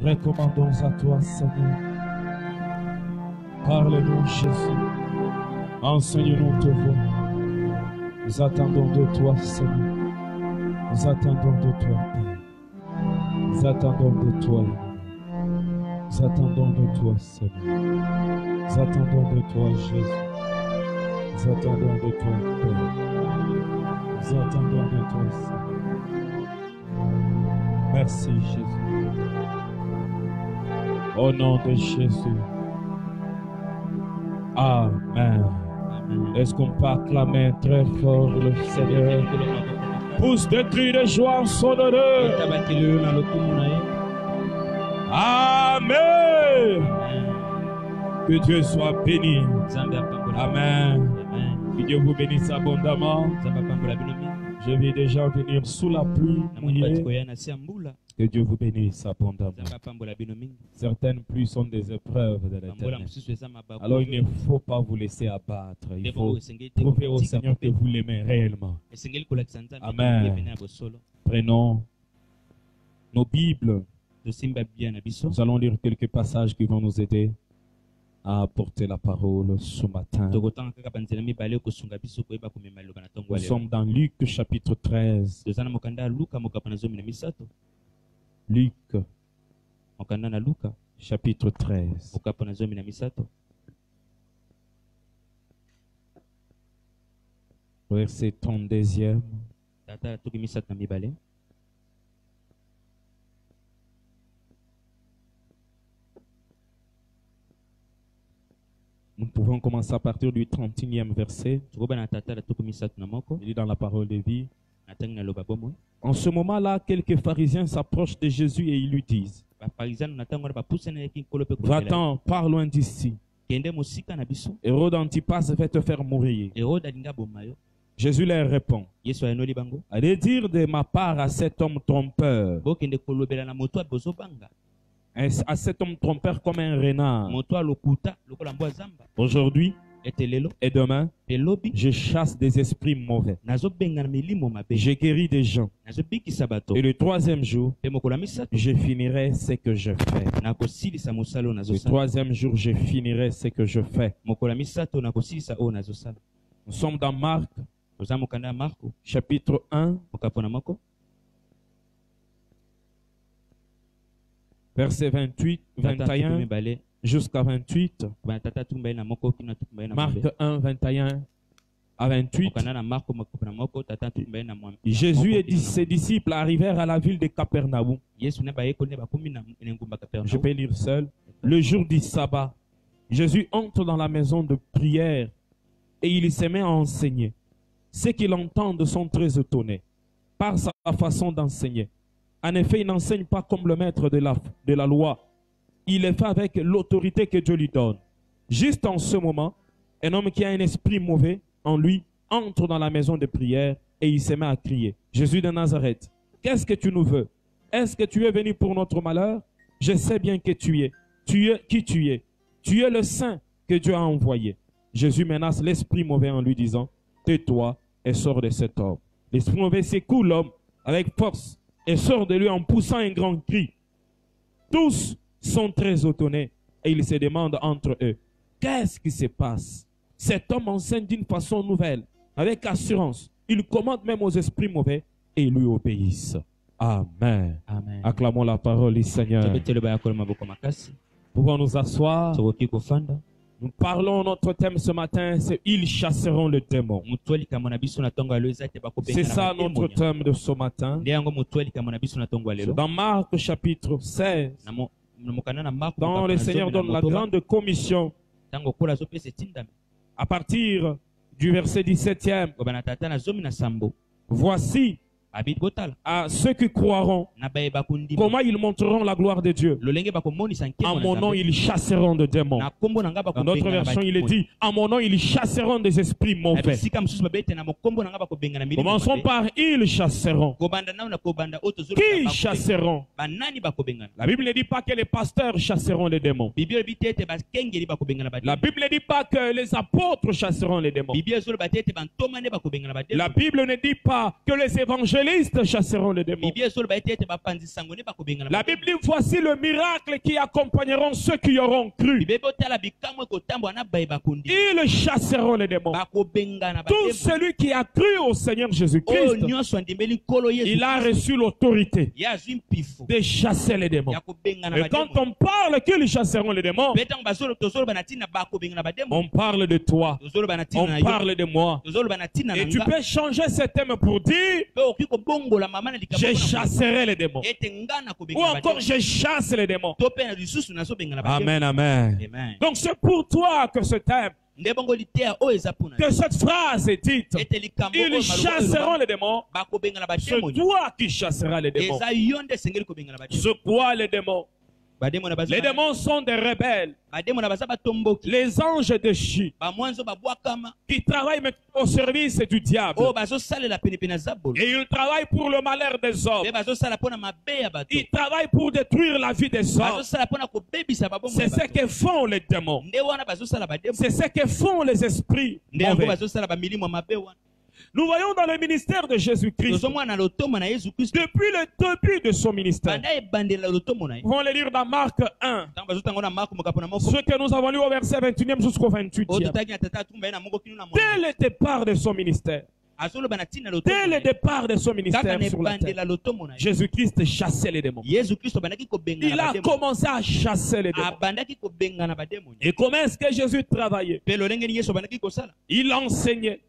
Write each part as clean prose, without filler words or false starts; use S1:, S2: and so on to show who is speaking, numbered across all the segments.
S1: recommandons à toi, Seigneur. Parle-nous, Jésus. Enseigne-nous te voix. Nous attendons de toi, Seigneur. Nous attendons de toi, Père. Nous attendons de toi. Nous attendons de toi, Seigneur. Nous attendons de toi, Jésus. Nous attendons de toi, Père. Nous attendons de toi, Seigneur. Merci, Jésus. Au nom de Jésus. Amen. Est-ce qu'on peut acclamer très fort le Seigneur? Pousse des cris de joie en son honneur. Amen. Que Dieu soit béni. Amen. Que Dieu vous bénisse abondamment. Je vais déjà venir sous la pluie mouillée. Que Dieu vous bénisse abondamment. Certaines pluies sont des épreuves de l'Éternel. Alors il ne faut pas vous laisser abattre. Il faut prouver au Seigneur que vous l'aimez réellement. Amen. Prenons nos Bibles. Nous allons lire quelques passages qui vont nous aider à apporter la parole ce matin. Nous sommes dans Luc chapitre 13. Luc chapitre 13. Verset 32e. Nous pouvons commencer à partir du 31e verset. Il est dans la parole de vie. En ce moment-là, quelques pharisiens s'approchent de Jésus et ils lui disent: Va-t'en, pars loin d'ici. Hérode Antipas va te faire mourir. Jésus leur répond: allez dire de ma part à cet homme trompeur, à cet homme trompeur comme un renard. Aujourd'hui et demain, je chasse des esprits mauvais. Je guéris des gens. Et le troisième jour, je finirai ce que je fais. Le troisième jour, je finirai ce que je fais. Nous sommes dans Marc, chapitre 1, verset 28, 21 jusqu'à 28. Marc 1, 21 à 28. Jésus et ses disciples arrivèrent à la ville de Capernaum. Je peux lire seul. Le jour du sabbat, Jésus entre dans la maison de prière et il se met à enseigner. Ceux qui l'entendent sont très étonnés par sa façon d'enseigner. En effet, il n'enseigne pas comme le maître de la loi. Il est fait avec l'autorité que Dieu lui donne. Juste en ce moment, un homme qui a un esprit mauvais en lui entre dans la maison de prière et il se met à crier: Jésus de Nazareth, qu'est-ce que tu nous veux? Est-ce que tu es venu pour notre malheur? Je sais bien que tu es. Tu es qui tu es. Tu es le saint que Dieu a envoyé. Jésus menace l'esprit mauvais en lui disant: tais-toi et sors de cet homme. L'esprit mauvais secoue l'homme avec force et sort de lui en poussant un grand cri. Tous sont très étonnés et ils se demandent entre eux: qu'est-ce qui se passe? Cet homme enseigne d'une façon nouvelle, avec assurance. Il commande même aux esprits mauvais et ils lui obéissent. Amen. Amen. Acclamons la parole du Seigneur. Pouvons nous asseoir. Nous parlons, notre thème ce matin, c'est ils chasseront le démon. C'est ça notre thème de ce matin. Dans Marc chapitre 16, dans le Seigneur donne la grande commission à partir du verset 17e. Voici à ceux qui croiront comment ils montreront la gloire de Dieu. En mon nom, ils chasseront de démons. Dans notre version, il est dit: en mon nom, ils chasseront des esprits mauvais. Commençons par ils chasseront. Qui chasseront? La Bible ne dit pas que les pasteurs chasseront les démons. La Bible ne dit pas que les apôtres chasseront les démons. La Bible ne dit pas que les évangélistes évangélistes chasseront les démons. La Bible dit, voici le miracle qui accompagneront ceux qui auront cru. Ils chasseront les démons. Tout celui qui a cru au Seigneur Jésus-Christ, il a reçu l'autorité de chasser les démons. Et quand on parle qu'ils chasseront les démons, on parle de toi, on parle de moi. Et tu peux changer ce thème pour dire, je chasserai les démons. Ou encore, je chasse les démons. Amen, amen. Donc c'est pour toi que ce thème, que cette phrase est dite, ils chasseront les démons. C'est toi qui chasseras les démons. C'est quoi les démons? Les démons sont des rebelles, les anges déchus qui travaillent au service du diable. Et ils travaillent pour le malheur des hommes. Ils travaillent pour détruire la vie des hommes. C'est ce que font les démons. C'est ce que font les esprits mauvais. Nous voyons dans le ministère de Jésus-Christ, depuis le début de son ministère, nous allons le lire dans Marc 1, ce que nous avons lu au verset 21e jusqu'au 28e. Dès le départ de son ministère, dès le départ de son ministère sur la terre, Jésus-Christ chassait les démons. Il a commencé à chasser les démons. Et comment est-ce que Jésus travaillait? Il enseignait.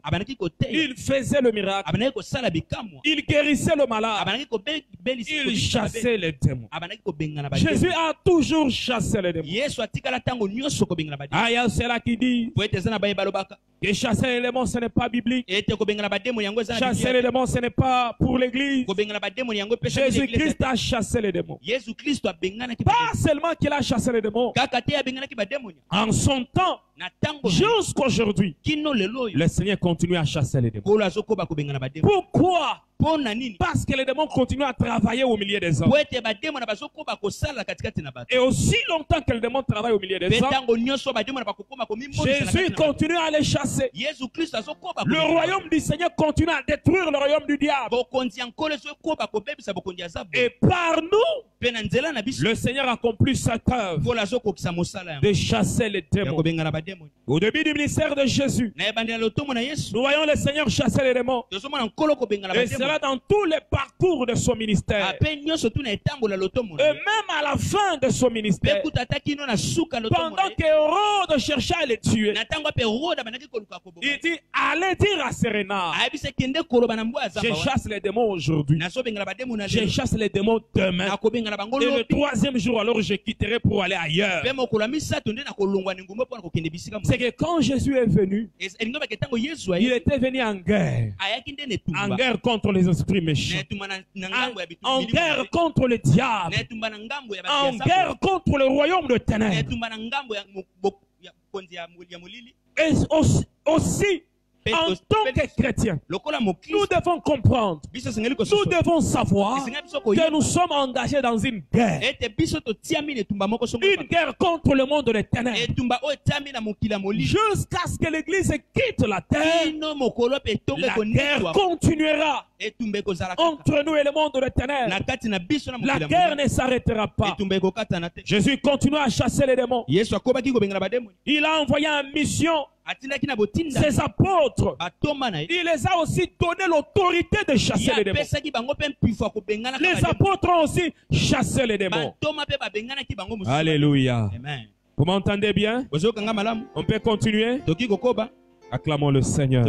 S1: Il faisait le miracle. Il guérissait le malade. Il chassait les démons. Jésus a toujours chassé les démons. Ah, il y a ceux-là qui disent que chasser les démons, ce n'est pas biblique. Chasser les démons, ce n'est pas pour l'église. Jésus-Christ a chassé les démons. Pas seulement qu'il a chassé les démons. En son temps, jusqu'aujourd'hui, le Seigneur continue à chasser les démons. Pourquoi? Parce que les démons continuent à travailler au milieu des hommes. Et aussi longtemps que les démons travaillent au milieu des hommes, Jésus continue à les chasser. Le royaume du Seigneur continue à détruire le royaume du diable. Et par nous, le Seigneur accomplit cette œuvre de chasser les démons. Au début du ministère de Jésus, nous voyons le Seigneur chasser les démons. Et cela dans tous les parcours de son ministère. Et même à la fin de son ministère, pendant qu'Hérode cherchait à les tuer, il dit, allez dire à Sérénat, je chasse les démons aujourd'hui, je chasse les démons demain, et le troisième jour alors je quitterai pour aller ailleurs. C'est que quand Jésus est venu, il était venu en guerre contre les esprits méchants, en guerre contre le diable, en guerre contre le royaume de ténèbres. Et aussi en tant que chrétiens, nous devons comprendre, nous devons savoir que nous sommes engagés dans une guerre. Une guerre contre le monde des ténèbres. Jusqu'à ce que l'Église quitte la terre, la guerre continuera entre nous et le monde des ténèbres. La guerre ne s'arrêtera pas. Jésus continue à chasser les démons. Il a envoyé en mission ses apôtres. Il les a aussi donné l'autorité de chasser les démons. Les apôtres ont aussi chassé les démons. Alléluia. Vous m'entendez bien? On peut continuer? Acclamons le Seigneur.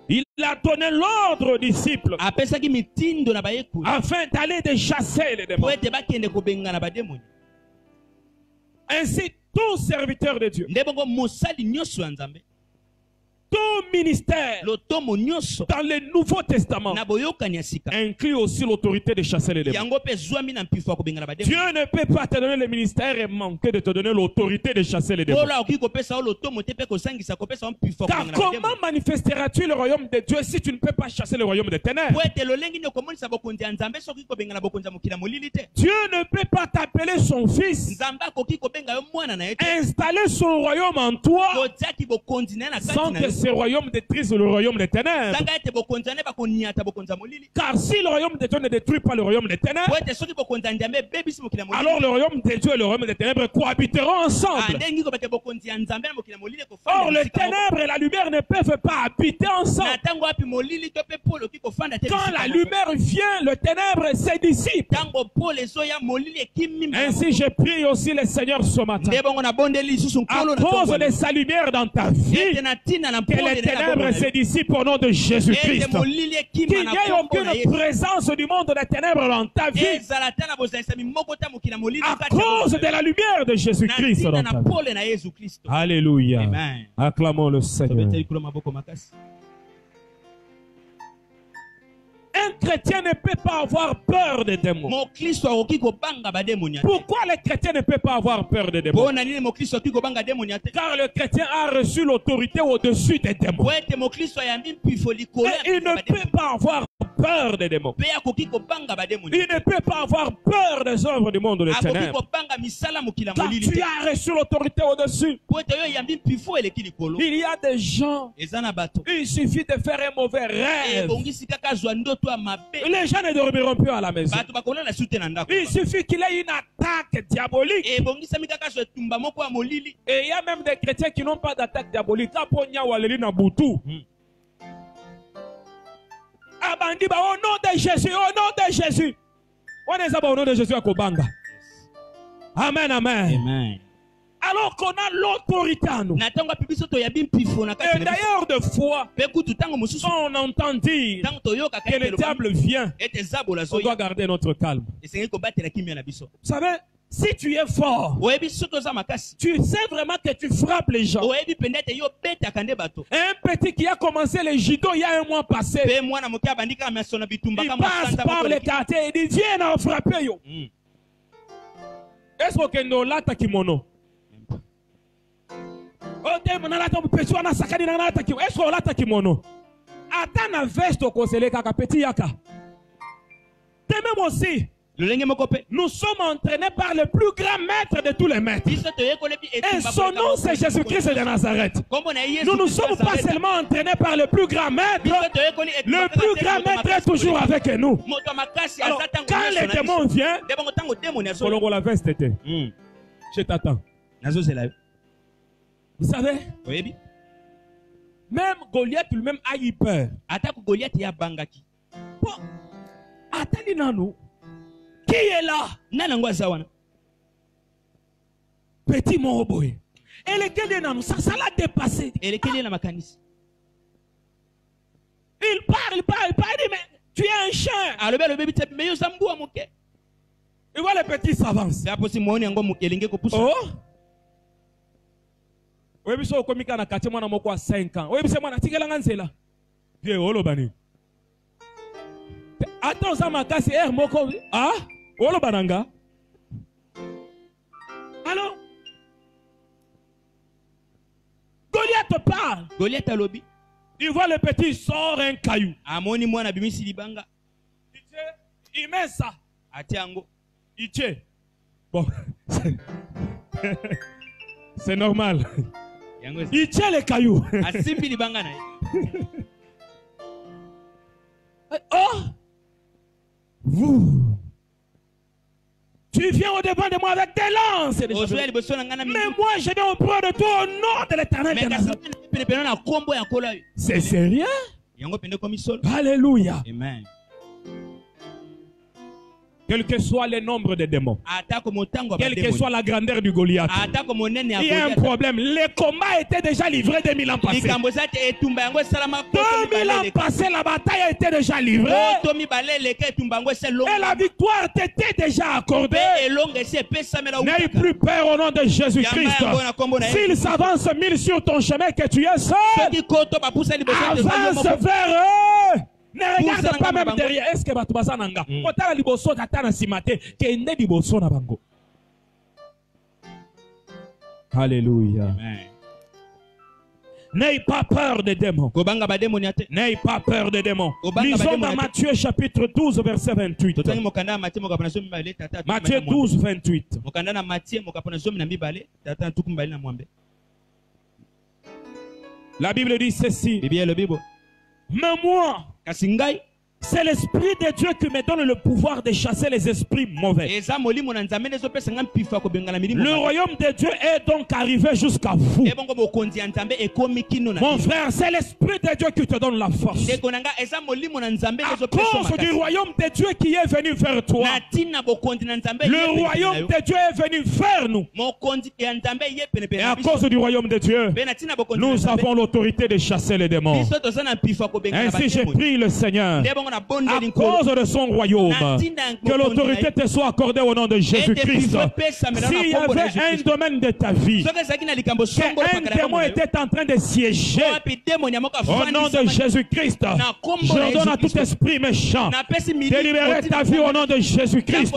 S1: Il a donné l'ordre aux disciples afin d'aller de chasser les démons. Ainsi, tout serviteur de Dieu, tout ministère dans le Nouveau Testament inclut aussi l'autorité de chasser les démons. Dieu ne peut pas te donner le ministère et manquer de te donner l'autorité de chasser les démons. Car comment manifesteras-tu le royaume de Dieu si tu ne peux pas chasser le royaume des ténèbres? Dieu ne peut pas t'appeler son fils, installer son royaume en toi, sans que ce royaume détruise le royaume des ténèbres. Car si le royaume de Dieu ne détruit pas le royaume des ténèbres, alors le royaume de Dieu et le royaume des ténèbres cohabiteront ensemble. Or, les ténèbres et la lumière ne peuvent pas habiter ensemble. Quand la lumière vient, le ténèbre se dissipe. Ainsi, je prie aussi le Seigneur ce matin. À cause de sa lumière dans ta vie, que les ténèbres se dissipent au nom de Jésus-Christ. Qu'il n'y ait aucune présence du monde des ténèbres dans ta vie. À cause de la lumière de Jésus-Christ dans ta vie. Alléluia.
S2: Amen.
S1: Acclamons le Seigneur. Un chrétien ne peut pas avoir peur des démons. Pourquoi le chrétien ne peut pas avoir peur des démons? Car le chrétien a reçu l'autorité au-dessus des démons. Et il ne peut pas avoir peur des démons. Il ne peut pas avoir peur des œuvres du monde des ténèbres. Car tu as reçu l'autorité au-dessus. Il y a des gens, il suffit de faire un mauvais rêve. Les gens ne dormiront plus à la maison. Il suffit qu'il y ait une attaque diabolique. Et il y a même des chrétiens qui n'ont pas d'attaque diabolique. Au nom de Jésus, au nom de Jésus. On est au nom de Jésus à Kobanga. Amen, amen.
S2: Amen.
S1: Alors qu'on a l'autorité à nous. Et d'ailleurs, de foi, on entend dire que le diable vient, on doit garder notre calme. Vous savez, si tu es fort, tu sais vraiment que tu frappes les gens. Un petit qui a commencé le judo il y a un mois passé, il passe par les quartiers et dit viens en frapper. Est-ce que nous l'avons kimono? Est-ce qu'on l'a kimono? Attends la veste au conseiller kaka petit yaka. Même aussi. Nous sommes entraînés par le plus grand maître de tous les maîtres. Et son nom c'est Jésus-Christ de Nazareth. Nous ne sommes pas seulement entraînés par le plus grand maître. Le plus grand maître est toujours avec nous. Alors, quand les démons viennent, la veste était. Je t'attends. Vous savez, même Goliath lui-même a eu peur. Bon, attendez nous. Qui est là? Petit Moroboy. Et lequel est là? Ça l'a dépassé. Il parle, il dit, mais tu es un chien. Et voilà le petit s'avance. Oh! Oui, mais ça, comme il y a 5 ans. Oui, mais c'est moi, tu es là. Bien, Olobani. Attends, ça m'a cassé. Ah? Olobananga. Alors? Goliath parle.
S2: Goliath a lobby.
S1: Il voit le petit sort un caillou. Il met ça. Il tient. Bon. C'est normal. Il tient les cailloux. Oh! Vous. Tu viens au-devant de moi avec des lances. Mais moi, je viens auprès de toi au nom de l'Éternel. C'est sérieux? Alléluia.
S2: Amen.
S1: Quel que soit le nombre de démons, quelle que soit la grandeur du Goliath, il y a un problème. Le combat était déjà livré 2000 ans passés. 2000 ans passés, la bataille a été déjà livrée. Et la victoire t'était déjà accordée. N'aie plus peur au nom de Jésus-Christ. S'il s'avance 1000 sur ton chemin que tu es seul, avance vers eux. Ne regarde pas même derrière. Est-ce que tu vas nanga? Kota liboso katana simate ke ne liboso na bango. Alléluia. N'aie pas peur des démons. N'aie pas peur des démons. Lisons dans Matthieu chapitre 12 verset 28. Matthieu 12 28. La Bible dit ceci. Mais moi, c'est l'Esprit de Dieu qui me donne le pouvoir de chasser les esprits mauvais. Le royaume de Dieu est donc arrivé jusqu'à vous. Mon frère, c'est l'Esprit de Dieu qui te donne la force. À cause du royaume de Dieu qui est venu vers toi. Le royaume de Dieu est venu vers nous. Et à cause du royaume de Dieu, nous avons l'autorité de chasser les démons. Ainsi, j'ai prié le Seigneur, à cause de son royaume, que l'autorité te soit accordée au nom de Jésus-Christ. S'il y avait un domaine de ta vie, qu'un démon était en train de siéger, au nom de Jésus-Christ, je donne à tout esprit méchant de libérer ta vie au nom de Jésus-Christ.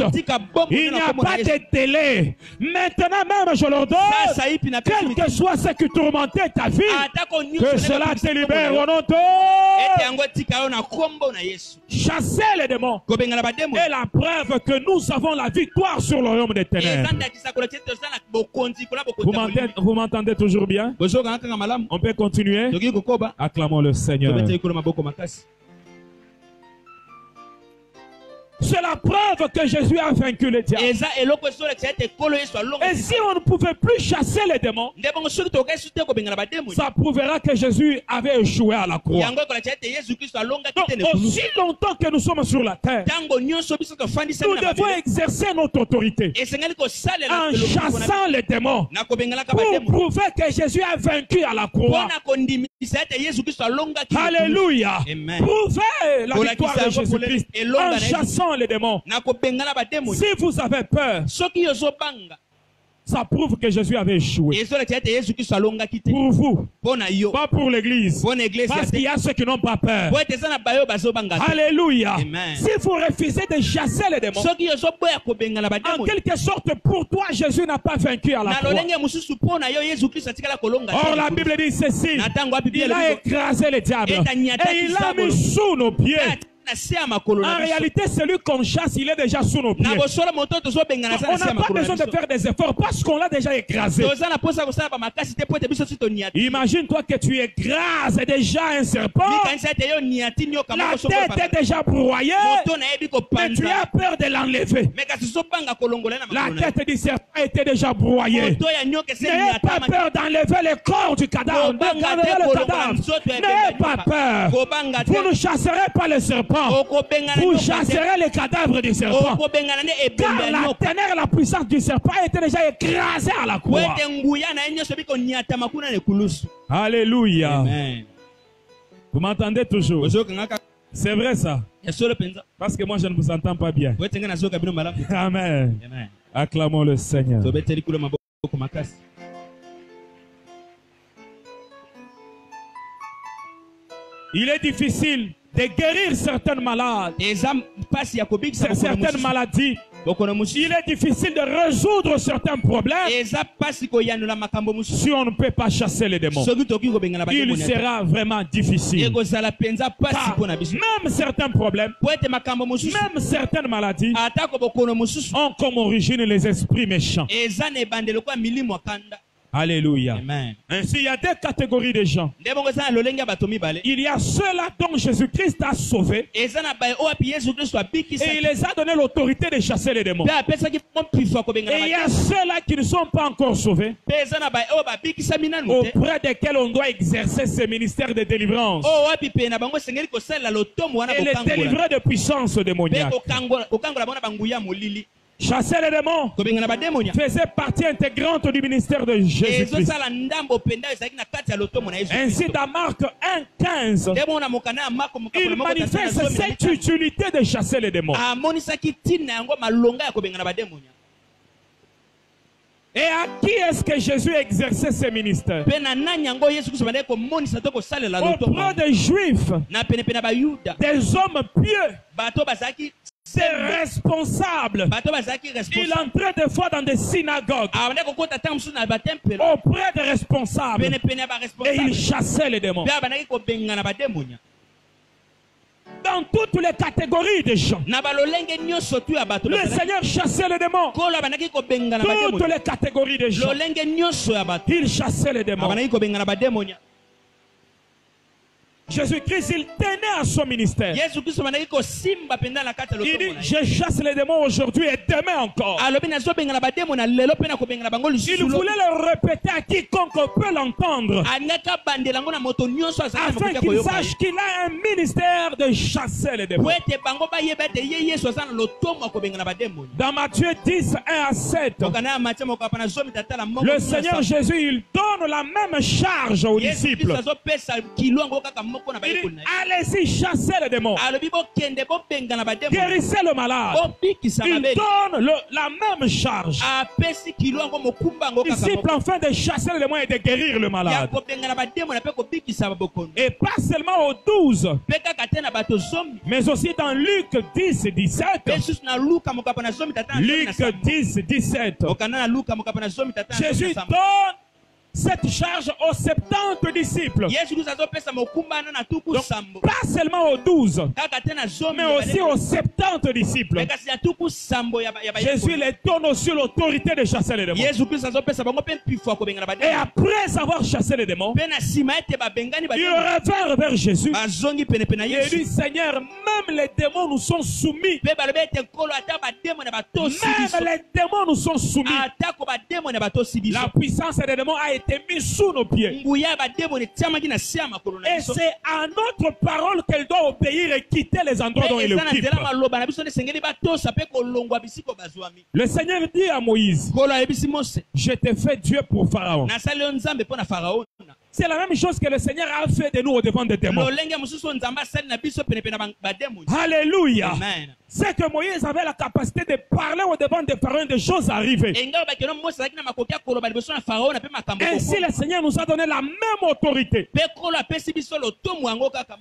S1: Il n'y a pas de délai. Maintenant même, je leur donne, quel que soit ce qui tourmentait ta vie, que cela te libère au nom de chasser les démons. Et la preuve que nous avons la victoire sur le royaume des ténèbres. Vous m'entendez toujours bien? On peut continuer? Acclamons le Seigneur. C'est la preuve que Jésus a vaincu le diable. Et si on ne pouvait plus chasser les démons, ça prouvera que Jésus avait échoué à la croix. Donc, aussi longtemps que nous sommes sur la terre, nous devons exercer notre autorité en chassant les démons pour prouver que Jésus a vaincu à la croix. Alléluia. Prouvez la victoire de Jésus-Christ en chassant les démons. Si vous avez peur, ça prouve que Jésus avait échoué. Pour vous, pas pour l'église. Parce qu'il y a ceux qui n'ont pas peur. Alléluia. Si vous refusez de chasser les démons, en quelque sorte, pour toi, Jésus n'a pas vaincu à la croix. Or, la Bible dit ceci: il a écrasé le diable et il l'a mis sous nos pieds. En réalité, celui qu'on chasse, il est déjà sous nos pieds. On n'a pas besoin de faire des efforts parce qu'on l'a déjà écrasé. Imagine-toi que tu écrases déjà un serpent. La tête est déjà broyée, mais tu as peur de l'enlever. La tête du serpent était déjà broyée. N'ayez pas peur d'enlever le corps du cadavre. N'ayez pas peur. Vous ne chasserez pas le serpent. Vous chasserez les cadavres du serpent. Car la ténèbre, la puissance du serpent était déjà écrasée à la croix. Alléluia. Amen. Vous m'entendez toujours? C'est vrai ça? Parce que moi je ne vous entends pas bien. Amen. Acclamons le Seigneur. Il est difficile de guérir certaines maladies. Certaines maladies. Il est difficile de résoudre certains problèmes si on ne peut pas chasser les démons. Il sera vraiment difficile. Car même certains problèmes, même certaines maladies ont comme origine les esprits méchants. Alléluia. Amen. Ainsi, il y a deux catégories de gens. Il y a ceux-là dont Jésus-Christ a sauvé. Et il les a donné l'autorité de chasser les démons. Et il y a ceux-là qui ne sont pas encore sauvés, auprès desquels on doit exercer ce ministère de délivrance et les délivrer de puissance démoniaque. Chasser les démons faisait partie intégrante du ministère de Jésus-Christ. Ainsi, dans Marc 1,15, il manifeste cette utilité de chasser les démons. Et à qui est-ce que Jésus exerçait ce ministère? Auprès des Juifs, des hommes pieux, des responsables. Il entrait des fois dans des synagogues auprès des responsables et il chassait les démons. Dans toutes les catégories de gens, le Seigneur chassait les démons. Toutes les catégories de gens, il chassait les démons. Jésus-Christ, il tenait à son ministère. Il dit, je chasse les démons aujourd'hui et demain encore. Il voulait le répéter à quiconque peut l'entendre, afin qu'il sache qu'il a un ministère de chasser les démons. Dans Matthieu 10, 1 à 7, le Seigneur Jésus, il donne la même charge aux disciples. Allez-y, chassez les démons. Guérissez le malade. Il donne la même charge. Disciples afin de chasser les démons et de guérir le malade. Et pas seulement aux 12, mais aussi dans Luc 10, 17. Luc 10, 17. Jésus donne cette charge aux 70 disciples. Donc, pas seulement aux 12, mais aussi aux 70 disciples. Jésus les donne aussi l'autorité de chasser les démons. Et après avoir chassé les démons, ils revinrent vers Jésus et dit, Seigneur, même les démons nous sont soumis. Même les démons nous sont soumis. La puissance des démons a été mis sous nos pieds. Et c'est à notre parole qu'elle doit obéir et quitter les endroits dont elle occupe. Le Seigneur dit à Moïse, je t'ai fait Dieu pour Pharaon. C'est la même chose que le Seigneur a fait de nous au devant des démons. Alléluia. C'est que Moïse avait la capacité de parler au devant des pharaons des choses arrivées. Ainsi le Seigneur nous a donné la même autorité.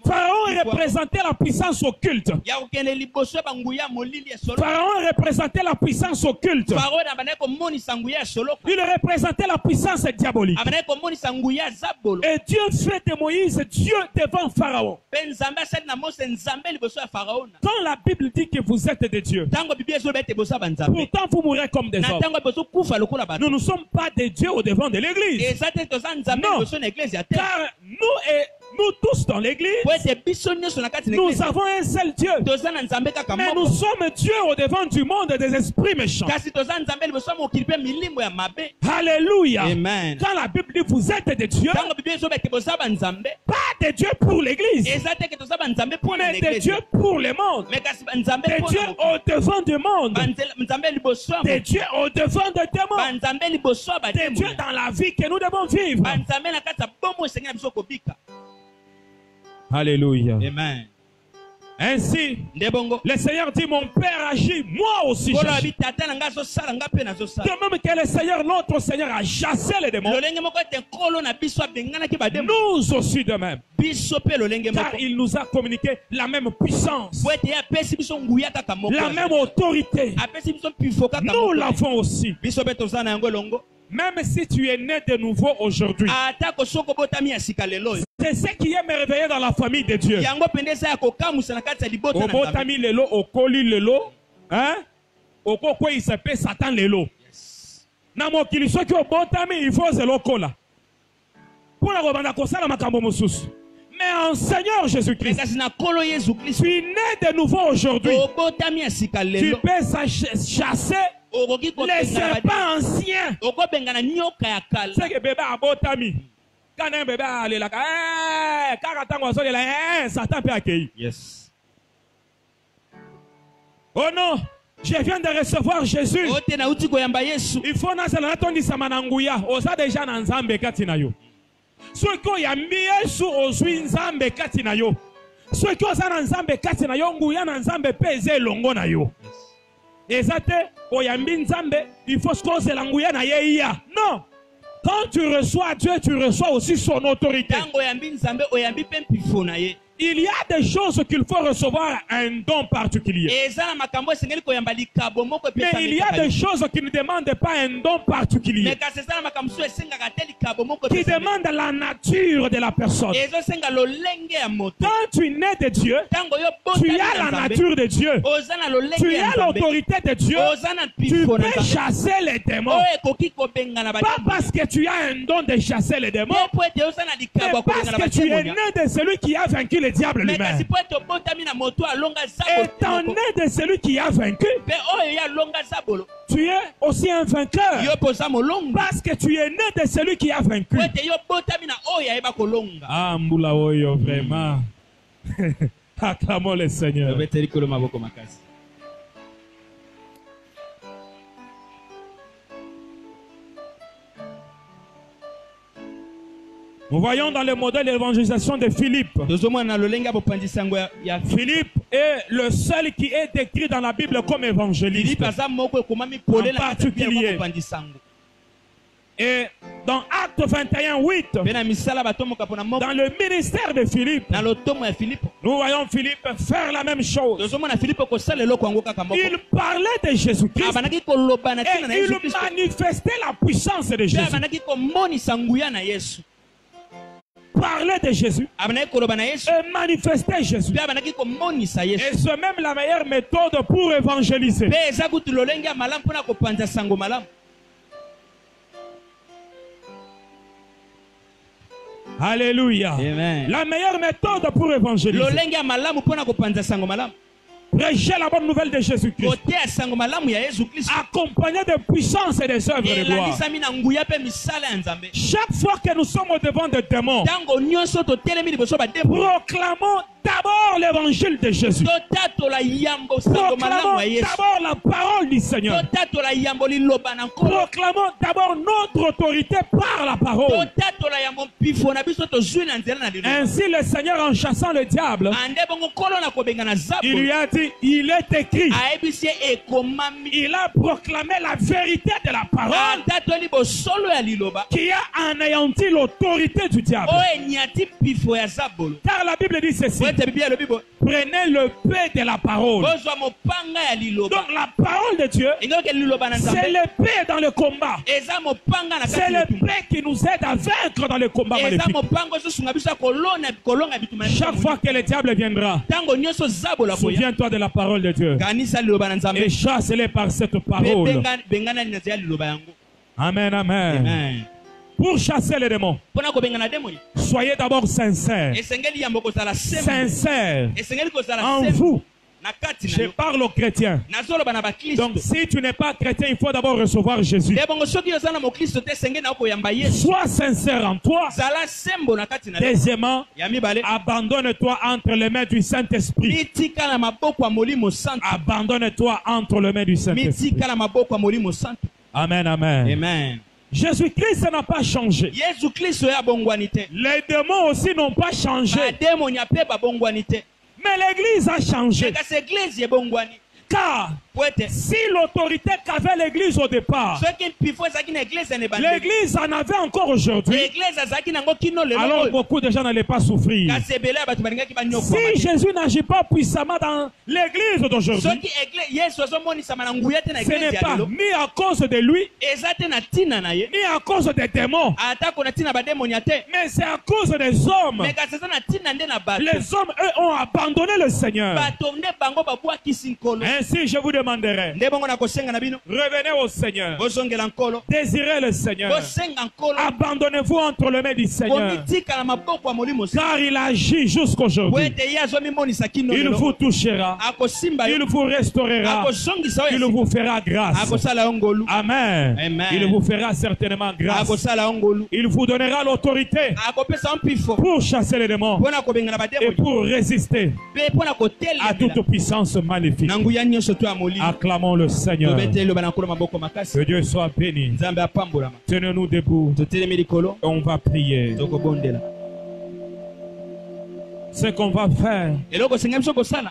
S1: Pharaon représentait la puissance occulte. Pharaon représentait la puissance occulte. Il représentait la puissance diabolique. Et Dieu fait de Moïse Dieu devant Pharaon. Quand la Bible dit que vous êtes des dieux, pourtant vous mourrez comme des hommes. Nous ne sommes pas des dieux au devant de l'église. Non, car nous tous dans l'église, nous avons un seul Dieu. Mais nous sommes Dieu au devant du monde des esprits méchants. Alléluia. Amen. Quand la Bible dit vous êtes des dieux, pas des dieux pour l'église, mais des dieux pour le monde. Des dieux au devant du monde. Des dieux au devant des démons. Des dieux dans la vie que nous devons vivre. Alléluia. Amen. Ainsi, le Seigneur dit, mon Père agit, moi aussi j'agis. De même que le Seigneur, notre Seigneur, a chassé les démons, nous aussi de même. Car il nous a communiqué la même puissance, la même autorité. Nous l'avons aussi. Même si tu es né de nouveau aujourd'hui, c'est ce qui est merveilleux dans la famille de Dieu. Obotami lelo, okoli lelo, hein? Okoko il s'appelle Satan lelo. Na mokili soki obotami il faut zelokola. Pour la robanda kosala makambo mosusu. Mais en Seigneur Jésus-Christ, tu es né de nouveau aujourd'hui. Tu peux chasser les serpents anciens. C'est que bébé a botami. Quand un bébé a allé là, Satan peut accueillir. Yes. Oh non, je viens de recevoir Jésus. Il faut nasalanaton samananguya. Osa déjà nanzambe katina yo. Ceux qui ont Yesu ozwi nzambe katina yo. Ceux qui ont nzambe katina yo nguya nzambe peze longo na yo. Ezate oyambi nzambe, il faut se languya na yeya. Non. Quand tu reçois Dieu, tu reçois aussi son autorité. il y a des choses qu'il faut recevoir un don particulier. Mais il y a des choses qui ne demandent pas un don particulier, qui demandent la nature de la personne. Quand tu nais de Dieu, tu as la nature de Dieu, tu as l'autorité de Dieu, tu peux chasser les démons. Pas parce que tu as un don de chasser les démons, mais parce que tu es né de celui qui a vaincu le diable lui-même. Étant né de celui qui a vaincu, tu es aussi un vainqueur. Parce que tu es né de celui qui a vaincu. Ah, Moula Oyo, vraiment. Acclamons le Seigneur. Nous voyons dans le modèle d'évangélisation de Philippe. Philippe est le seul qui est décrit dans la Bible comme évangéliste en particulier. Et dans Acte 21:8, dans le ministère de Philippe, nous voyons Philippe faire la même chose. Il parlait de Jésus-Christ et il manifestait la puissance de Jésus. Parler de Jésus et manifester Jésus. Et c'est même la meilleure méthode pour évangéliser. Alléluia. Amen. La meilleure méthode pour évangéliser. Prêcher la bonne nouvelle de Jésus-Christ, accompagné de puissance et des œuvres de gloire. Chaque fois que nous sommes au devant des démons, proclamons d'abord l'évangile de Jésus. Proclamons d'abord la parole du Seigneur. Proclamons d'abord notre autorité par la parole. Ainsi le Seigneur, en chassant le diable, il lui a dit, il est écrit. Il a proclamé la vérité de la parole qui a anéanti l'autorité du diable. Car la Bible dit ceci: prenez le paix de la parole. Donc la parole de Dieu, c'est l'épée dans le combat. C'est l'épée qui nous aide à vaincre dans le combat maléfique. Chaque fois que le diable viendra, souviens-toi de la parole de Dieu et chasse-les par cette parole. Amen, amen. Pour chasser les démons, soyez d'abord sincères. Sincères en vous. Je parle aux chrétiens. Donc si tu n'es pas chrétien, il faut d'abord recevoir Jésus. Sois sincère en toi. Deuxièmement, abandonne-toi entre les mains du Saint-Esprit. Abandonne-toi entre les mains du Saint-Esprit. Amen, amen. Amen. Jésus-Christ n'a pas changé. Les démons aussi n'ont pas changé. Mais l'Église a changé. Car si l'autorité qu'avait l'Église au départ, l'Église en avait encore aujourd'hui, alors beaucoup de gens n'allaient pas souffrir. Si Jésus n'agit pas puissamment dans l'Église d'aujourd'hui, ce n'est pas ni à cause de lui, ni à cause des démons, mais c'est à cause des hommes. Les hommes, eux, ont abandonné le Seigneur. Ainsi, je vous demanderai, revenez au Seigneur, désirez le Seigneur, abandonnez-vous entre les mains du Seigneur, car il agit jusqu'aujourd'hui. Il vous touchera, il vous restaurera, il vous fera grâce. Amen. Il vous fera certainement grâce. Il vous donnera l'autorité pour chasser les démons et pour résister à toute puissance maléfique. Acclamons le Seigneur. Que Dieu soit béni. Tenez-nous debout. On va prier. Ce qu'on va faire,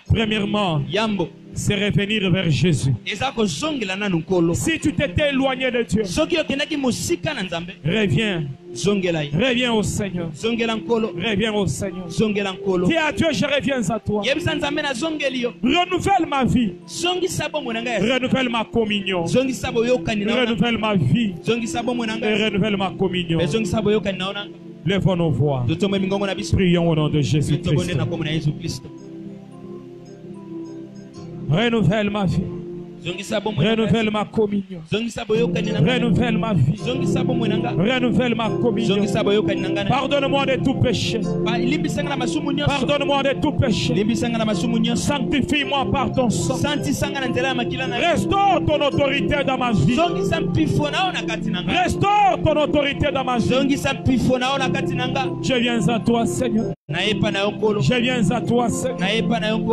S1: premièrement, c'est revenir vers Jésus. Si tu t'étais éloigné de Dieu, reviens. Reviens au Seigneur. Reviens au Seigneur. Dis à Dieu, je reviens à toi. Renouvelle ma vie. Renouvelle ma communion. Renouvelle ma vie. Et renouvelle ma communion. Lèvons nos voix. Prions au nom de Jésus-Christ. Renouvelle ma vie. Renouvelle ma communion. Renouvelle ma vie. Renouvelle ma communion. Pardonne-moi de tout péché. Pardonne-moi de tout péché. Sanctifie-moi par ton sang. Restaure ton autorité dans ma vie. Restaure ton autorité dans ma vie. Je viens à toi, Seigneur. Je viens à toi, Seigneur.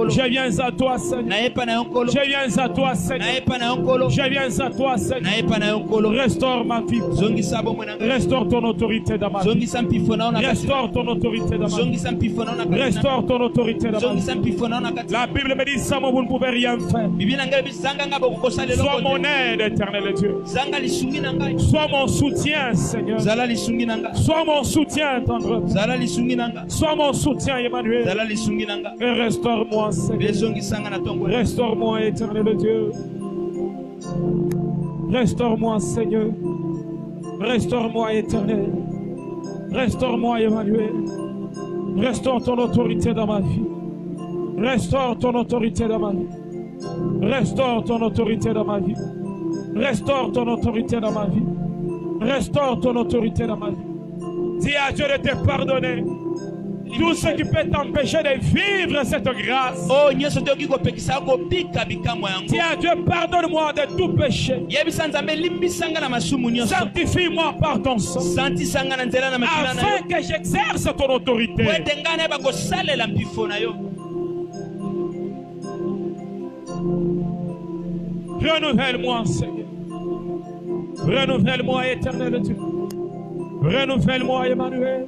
S1: Je viens à toi, Seigneur. Je viens à toi, Seigneur. Je viens à toi, Seigneur. Restaure ma vie. Restaure ton autorité dans ma vie. Restaure ton autorité dans ma vie. Restaure ton autorité dans ma vie. La Bible me dit, sans moi vous ne pouvez rien faire. Sois mon aide, éternel Dieu. Sois mon soutien, Seigneur. Sois mon soutien, tendre. Sois mon soutien, Emmanuel. Et restaure-moi, Seigneur. Restaure-moi, éternel Dieu. Restaure-moi, Seigneur. Restaure-moi, éternel. Restaure-moi, Emmanuel. Restaure ton autorité dans ma vie. Restaure ton autorité dans ma vie. Restaure ton autorité dans ma vie. Restaure ton autorité dans ma vie. Restaure ton autorité dans ma vie. Dis à Dieu de te pardonner tout ce qui peut t'empêcher de vivre cette grâce. Dis à Dieu, pardonne-moi de tout péché. Sanctifie-moi par ton sang, afin que j'exerce ton autorité. Renouvelle-moi, Seigneur. Renouvelle-moi, éternel Dieu. Renouvelle-moi, Emmanuel.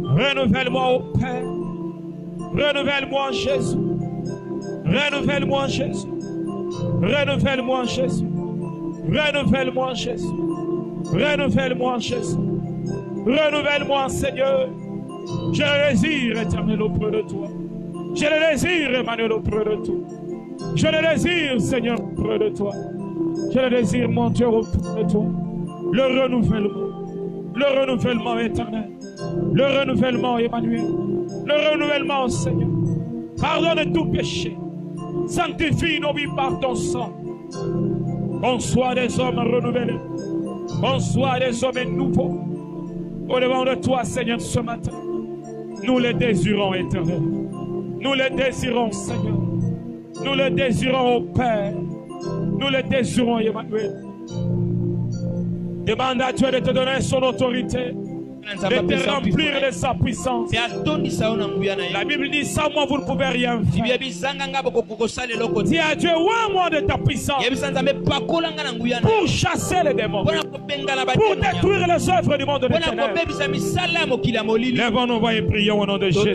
S1: Renouvelle-moi, ô Père. Renouvelle-moi, Jésus. Renouvelle-moi, Jésus. Renouvelle-moi, Jésus. Renouvelle-moi, Jésus. Renouvelle-moi, Jésus. Renouvelle-moi, Seigneur. Je le désire, éternel, auprès de toi. Je le désire, Emmanuel, auprès de toi. Je le désire, Seigneur, auprès de toi. Je le désire, mon Dieu, auprès de toi. Le renouvellement. Le renouvellement éternel. Le renouvellement, Emmanuel. Le renouvellement, Seigneur. Pardonne tout péché. Sanctifie nos vies par ton sang. Qu'on soit des hommes renouvelés. Qu'on soit des hommes nouveaux. Au devant de toi, Seigneur, ce matin. Nous le désirons, éternel. Nous le désirons, Seigneur. Nous le désirons, ô Père. Nous le désirons, Emmanuel. Demande à Dieu de te donner son autorité, de te remplir de sa puissance. La Bible dit, sans moi vous ne pouvez rien faire. Dis à Dieu, ouvre-moi de ta puissance pour chasser les démons, pour détruire les œuvres du monde de ténèbres. Lèvons nos voix et prions au nom de Jésus.